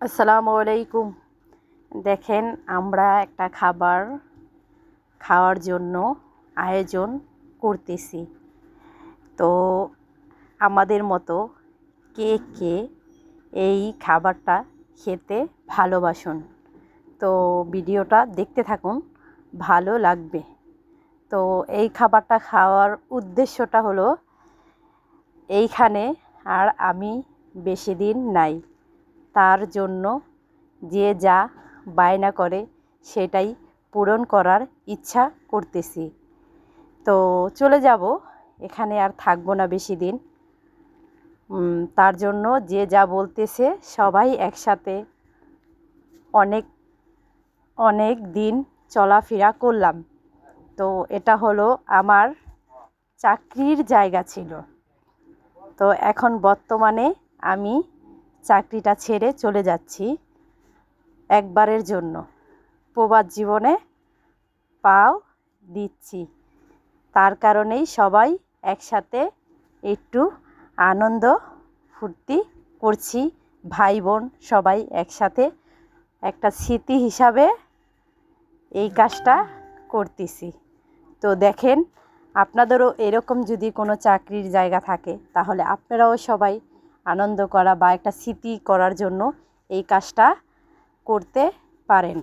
আসসালামু আলাইকুম। দেখেন আমরা একটা খাবার খাওয়ার জন্য আয়োজন করতেছি। তো আমাদের মতো কে কে এই খাবারটা খেতে ভালোবাসুন? তো ভিডিওটা দেখতে থাকুন, ভালো লাগবে। তো এই খাবারটা খাওয়ার উদ্দেশ্যটা হলো এইখানে আর আমি বেশি দিন নাই, তার জন্য যে যা বায়না করে সেটাই পূরণ করার ইচ্ছা করতেছি। তো চলে যাব, এখানে আর থাকবো না বেশি দিন। তার জন্য যে যা বলতেছে সবাই একসাথে অনেক অনেক দিন চলাফেরা করলাম। তো এটা হলো আমার চাকরির জায়গা ছিল। তো এখন বর্তমানে আমি চাকরিটা ছেড়ে চলে যাচ্ছি একবারের জন্য, প্রবাস জীবনে পাও দিচ্ছি। তার কারণেই সবাই একসাথে একটু আনন্দ ফুর্তি করছি, ভাই বোন সবাই একসাথে একটা স্মৃতি হিসাবে এই কাজটা করতেছি। তো দেখেন, আপনাদেরও এরকম যদি কোনো চাকরির জায়গা থাকে তাহলে আপনারাও সবাই আনন্দ করা বা একটা স্মৃতি করার জন্য এই কাজটা করতে পারেন।